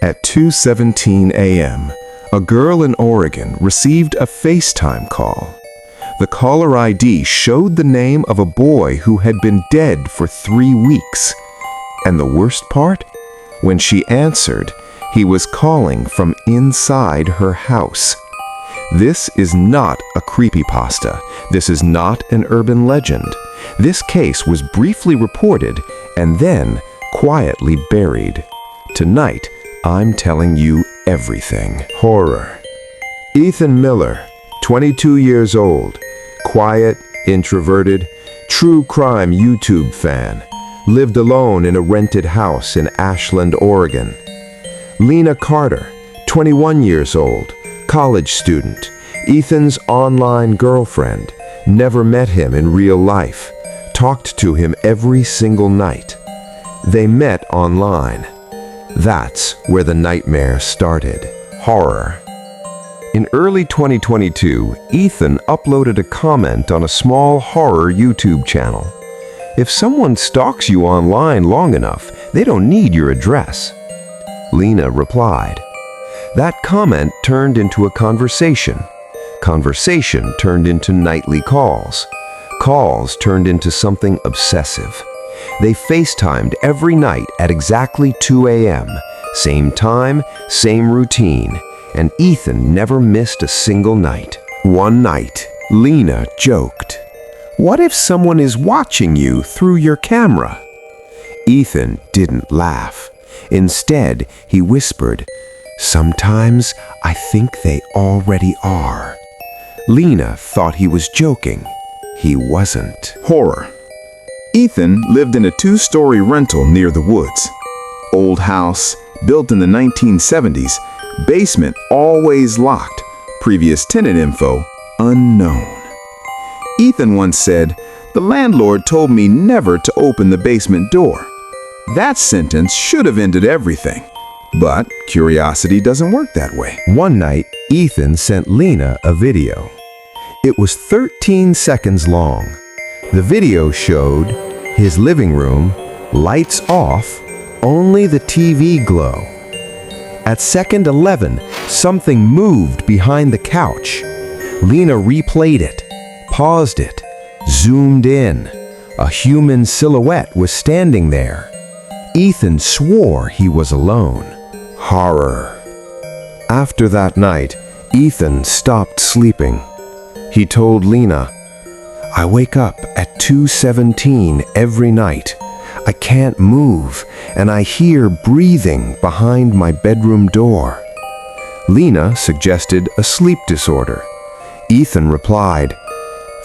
At 2:17 a.m., a girl in Oregon received a FaceTime call. The caller ID showed the name of a boy who had been dead for 3 weeks. And the worst part? When she answered, he was calling from inside her house. This is not a creepypasta. This is not an urban legend. This case was briefly reported and then quietly buried. Tonight, I'm telling you everything. Horror. Ethan Miller, 22 years old, quiet, introverted, true crime YouTube fan, lived alone in a rented house in Ashland, Oregon. Lena Carter, 21 years old, college student, Ethan's online girlfriend, never met him in real life, talked to him every single night. They met online. That's where the nightmare started. Horror. In early 2022, Ethan uploaded a comment on a small horror YouTube channel. If someone stalks you online long enough, they don't need your address. Lena replied. That comment turned into a conversation. Conversation turned into nightly calls. Calls turned into something obsessive. They FaceTimed every night at exactly 2 a.m. Same time, same routine, and Ethan never missed a single night. One night, Lena joked, "What if someone is watching you through your camera?" Ethan didn't laugh. Instead, he whispered, "Sometimes I think they already are." Lena thought he was joking. He wasn't. Horror. Ethan lived in a 2-story rental near the woods. Old house, built in the 1970s, basement always locked, previous tenant info unknown. Ethan once said, "The landlord told me never to open the basement door." That sentence should have ended everything. But curiosity doesn't work that way. One night, Ethan sent Lena a video. It was 13 seconds long. The video showed his living room, lights off, only the TV glow. At second 11, something moved behind the couch. Lena replayed it, paused it, zoomed in. A human silhouette was standing there. Ethan swore he was alone. Horror. After that night, Ethan stopped sleeping. He told Lena, "I wake up at 2:17 every night. I can't move, and I hear breathing behind my bedroom door." Lena suggested a sleep disorder. Ethan replied,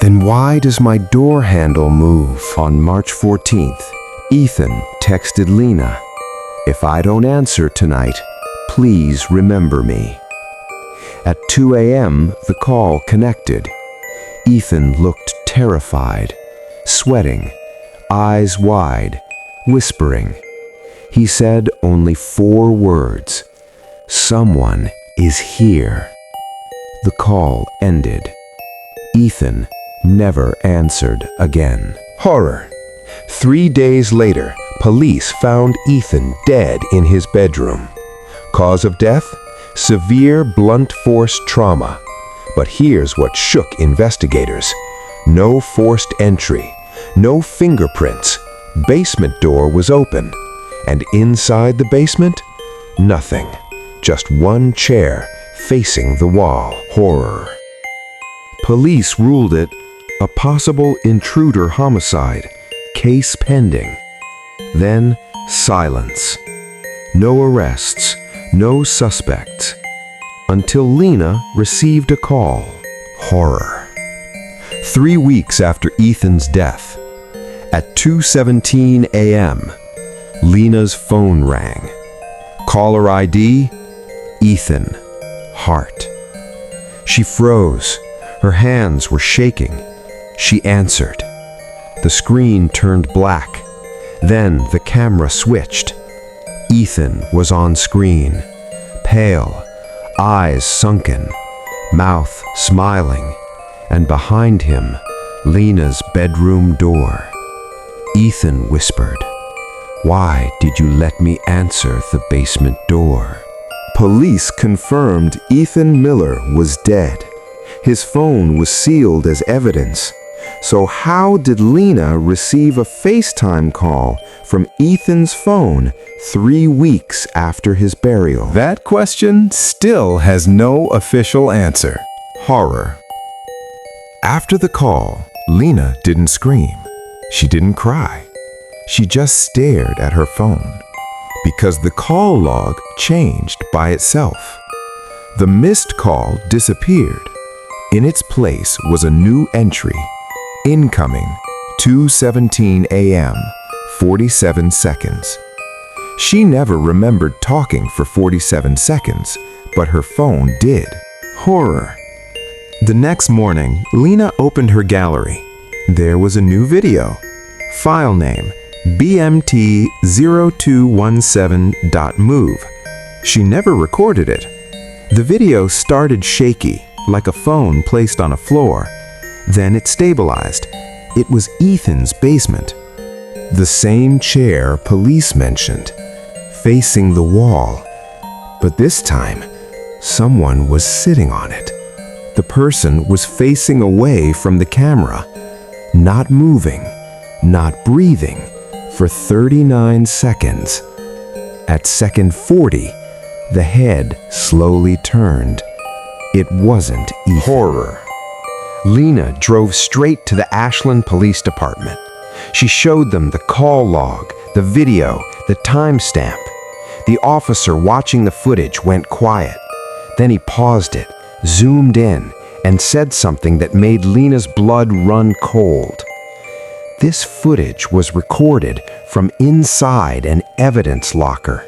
"Then why does my door handle move?" On March 14th, Ethan texted Lena, "If I don't answer tonight, please remember me." At 2 a.m., the call connected. Ethan looked terrified, sweating, eyes wide, whispering. He said only 4 words, "Someone is here." The call ended. Ethan never answered again. Horror. 3 days later, police found Ethan dead in his bedroom. Cause of death? Severe blunt force trauma. But here's what shook investigators. No forced entry, no fingerprints. Basement door was open. And inside the basement, nothing. Just one chair facing the wall. Horror. Police ruled it a possible intruder homicide. Case pending. Then silence. No arrests, no suspects. Until Lena received a call. Horror. 3 weeks after Ethan's death, at 2:17 a.m., Lena's phone rang. Caller ID, Ethan. Heart. She froze. Her hands were shaking. She answered. The screen turned black. Then the camera switched. Ethan was on screen, pale, eyes sunken, mouth smiling, and behind him, Lena's bedroom door. Ethan whispered, "Why did you let me answer the basement door?" Police confirmed Ethan Miller was dead. His phone was sealed as evidence. So how did Lena receive a FaceTime call from Ethan's phone 3 weeks after his burial? That question still has no official answer. Horror. After the call, Lena didn't scream. She didn't cry. She just stared at her phone because the call log changed by itself. The missed call disappeared. In its place was a new entry. Incoming, 2:17 a.m., 47 seconds. She never remembered talking for 47 seconds, but her phone did. Horror. The next morning, Lena opened her gallery. There was a new video. File name, bmt0217.move. She never recorded it. The video started shaky, like a phone placed on a floor. Then it stabilized. It was Ethan's basement. The same chair police mentioned, facing the wall. But this time, someone was sitting on it. The person was facing away from the camera, not moving, not breathing, for 39 seconds. At second 40, the head slowly turned. It wasn't Ethan. Horror. Lena drove straight to the Ashland Police Department. She showed them the call log, the video, the timestamp. The officer watching the footage went quiet. Then he paused it, zoomed in, and said something that made Lena's blood run cold. This footage was recorded from inside an evidence locker.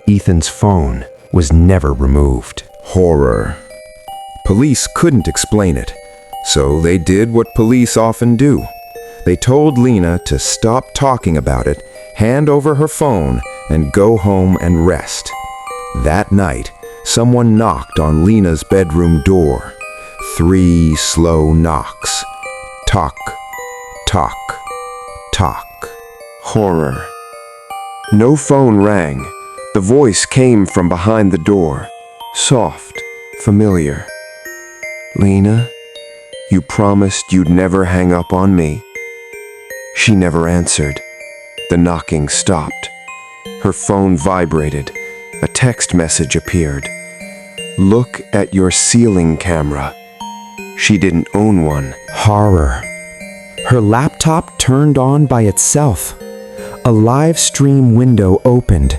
Ethan's phone was never removed. Horror. Police couldn't explain it, so they did what police often do. They told Lena to stop talking about it, hand over her phone, and go home and rest. That night, someone knocked on Lena's bedroom door. 3 slow knocks. Tock, tock, tock. Horror. No phone rang. The voice came from behind the door. Soft, familiar. Lena, you promised you'd never hang up on me. She never answered. The knocking stopped. Her phone vibrated. A text message appeared. Look at your ceiling camera. She didn't own one. Horror. Her laptop turned on by itself. A live stream window opened.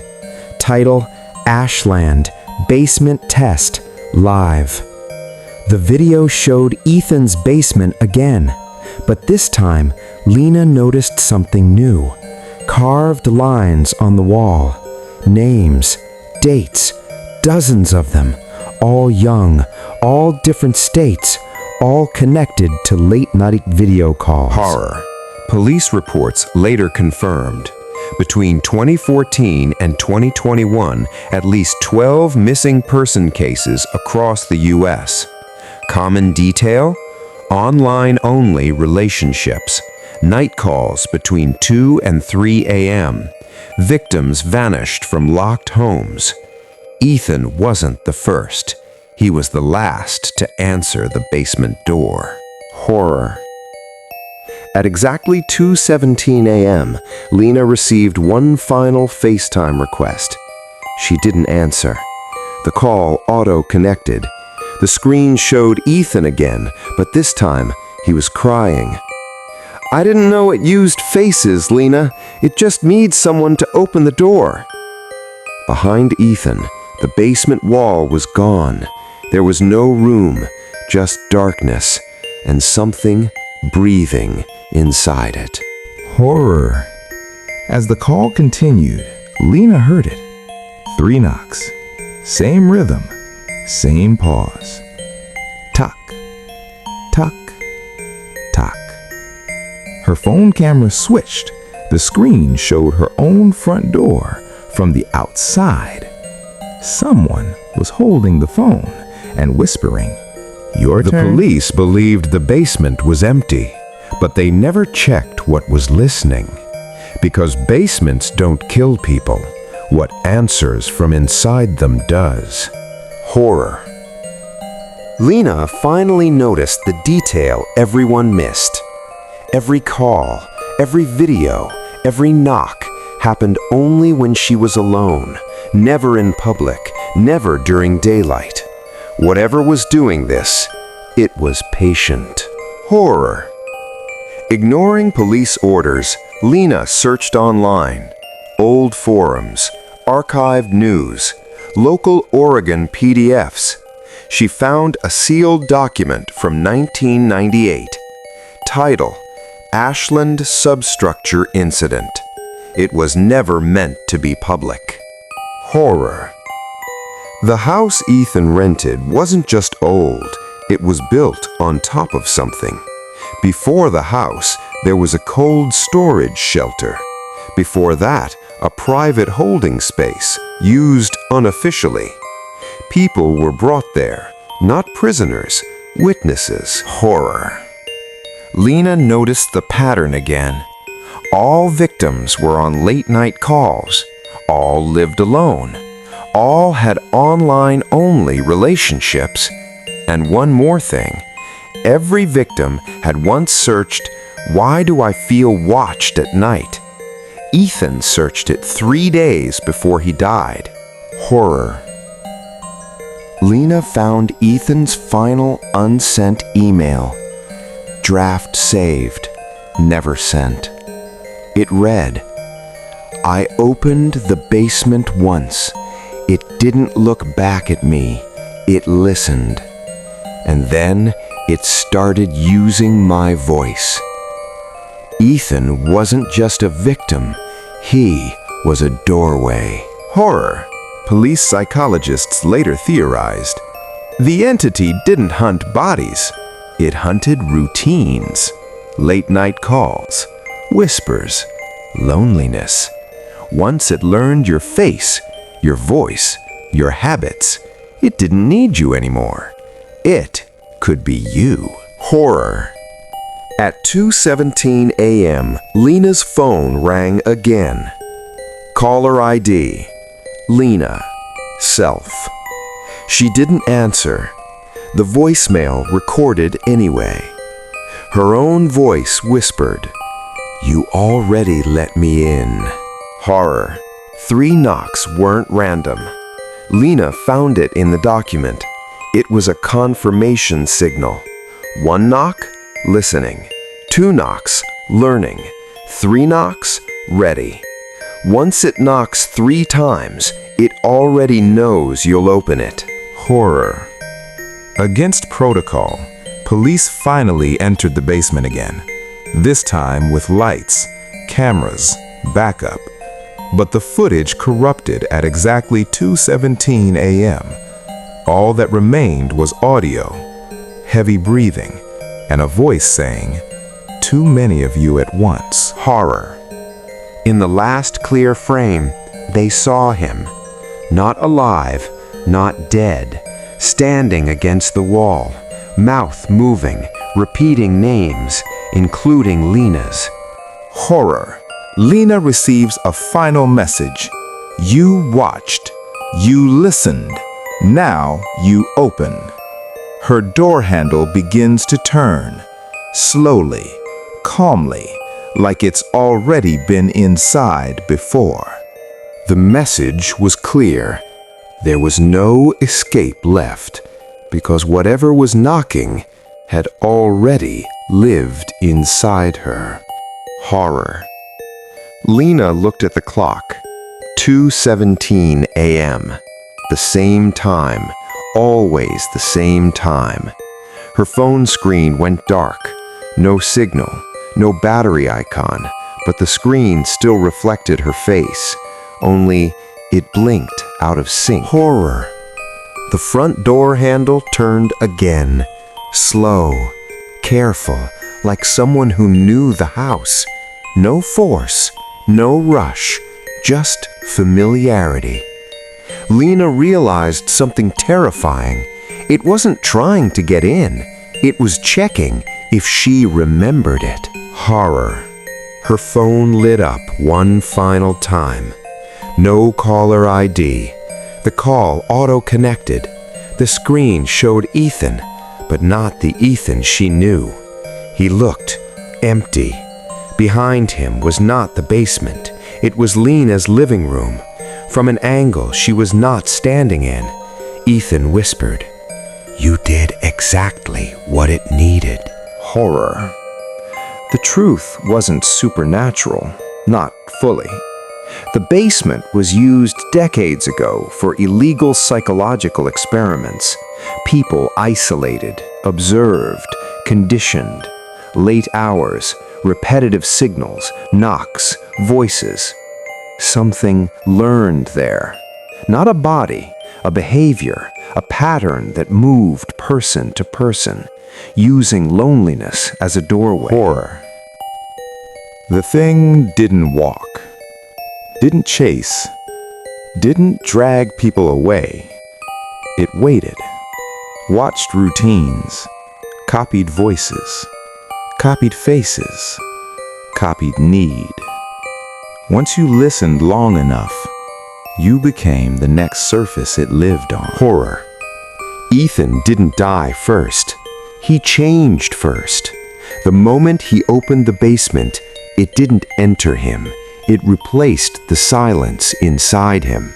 Title, Ashland, Basement Test, Live. The video showed Ethan's basement again, but this time, Lena noticed something new. Carved lines on the wall. Names, dates, dozens of them, all young, all different states, all connected to late-night video calls. Horror. Police reports later confirmed. Between 2014 and 2021, at least 12 missing person cases across the U.S. Common detail? Online-only relationships. Night calls between 2 and 3 a.m. Victims vanished from locked homes. Ethan wasn't the first. He was the last to answer the basement door. Horror. At exactly 2:17 a.m., Lena received one final FaceTime request. She didn't answer. The call auto-connected. The screen showed Ethan again, but this time he was crying. I didn't know it used faces, Lena. It just needs someone to open the door. Behind Ethan, the basement wall was gone. There was no room, just darkness, and something breathing inside it. Horror. As the call continued, Lena heard it. 3 knocks. Same rhythm. Same pause. Tuck. Tuck. Tuck. Her phone camera switched. The screen showed her own front door from the outside. Someone was holding the phone and whispering, "Your turn." The police believed the basement was empty, but they never checked what was listening. Because basements don't kill people. what answers from inside them does. Horror. Lena finally noticed the detail everyone missed. Every call, every video, every knock happened only when she was alone, never in public, never during daylight. Whatever was doing this, it was patient. Horror. Ignoring police orders, Lena searched online. Old forums, archived news, local Oregon PDFs. She found a sealed document from 1998. Title: Ashland Substructure Incident. It was never meant to be public. Horror. The house Ethan rented wasn't just old, it was built on top of something. Before the house, there was a cold storage shelter. Before that, a private holding space, used unofficially. People were brought there, not prisoners, witnesses. Horror. Lena noticed the pattern again. All victims were on late-night calls. All lived alone. All had online-only relationships. And one more thing. Every victim had once searched, "Why do I feel watched at night?" Ethan searched it 3 days before he died. Horror. Lena found Ethan's final unsent email. Draft saved, never sent. It read, "I opened the basement once. It didn't look back at me. It listened. And then it started using my voice." Ethan wasn't just a victim. He was a doorway. Horror. Police psychologists later theorized, the entity didn't hunt bodies. It hunted routines, late-night calls, whispers, loneliness. Once it learned your face, your voice, your habits, it didn't need you anymore. It could be you. Horror. At 2:17 a.m., Lena's phone rang again. Caller ID. Lena. Self. She didn't answer. The voicemail recorded anyway. Her own voice whispered, "You already let me in." Horror. 3 knocks weren't random. Lena found it in the document. It was a confirmation signal. 1 knock, listening. 2 knocks, learning. 3 knocks, ready. Once it knocks 3 times, it already knows you'll open it. Horror. Against protocol, police finally entered the basement again, this time with lights, cameras, backup. But the footage corrupted at exactly 2:17 a.m. All that remained was audio, heavy breathing, and a voice saying, "Too many of you at once." Horror. In the last clear frame, they saw him, not alive, not dead, standing against the wall, mouth moving, repeating names, including Lena's. Horror. Lena receives a final message. You watched. You listened. Now you open. Her door handle begins to turn, slowly, calmly, like it's already been inside before. The message was clear. There was no escape left, because whatever was knocking had already lived inside her. Horror. Lena looked at the clock. 2:17 a.m. The same time, always the same time. Her phone screen went dark. No signal, no battery icon, but the screen still reflected her face. Only it blinked out of sync. Horror. The front door handle turned again. Slow, careful, like someone who knew the house. No force, no rush, just familiarity. Lena realized something terrifying. It wasn't trying to get in. It was checking if she remembered it. Horror. Her phone lit up one final time. No caller ID. The call auto-connected. The screen showed Ethan, but not the Ethan she knew. He looked empty. Behind him was not the basement. It was Lena's living room. From an angle she was not standing in. Ethan whispered, "You did exactly what it needed." Horror. The truth wasn't supernatural, not fully. The basement was used decades ago for illegal psychological experiments. People isolated, observed, conditioned. Late hours, repetitive signals, knocks, voices. Something learned there. Not a body, a behavior, a pattern that moved person to person, using loneliness as a doorway. Horror. The thing didn't walk, didn't chase, didn't drag people away. It waited, watched routines, copied voices, copied faces, copied need. Once you listened long enough, you became the next surface it lived on. Horror. Ethan didn't die first. He changed first. The moment he opened the basement, it didn't enter him. It replaced the silence inside him.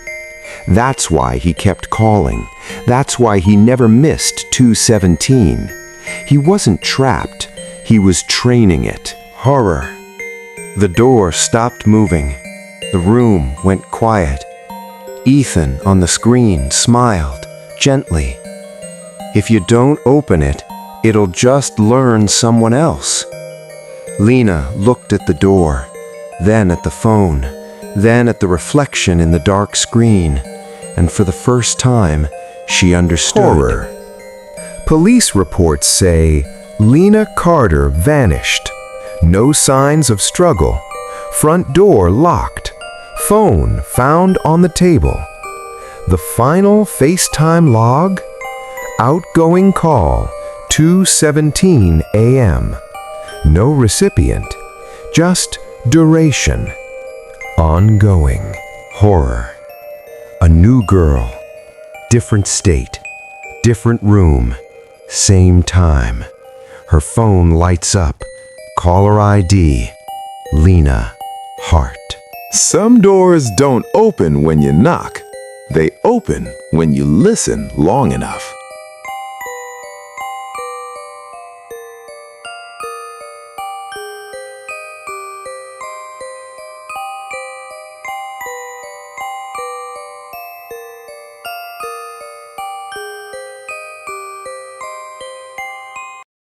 That's why he kept calling. That's why he never missed 217. He wasn't trapped. He was training it. Horror. The door stopped moving. The room went quiet. Ethan on the screen smiled gently. If you don't open it, it'll just learn someone else. Lena looked at the door, then at the phone, then at the reflection in the dark screen, and for the first time, she understood. Horror. Police reports say Lena Carter vanished. No signs of struggle. Front door locked. Phone found on the table. The final FaceTime log? Outgoing call, 2:17 a.m. No recipient, just duration. Ongoing. Horror. A new girl. Different state. Different room. Same time. Her phone lights up. Caller ID. Lena. Heart. Some doors don't open when you knock. They open when you listen long enough.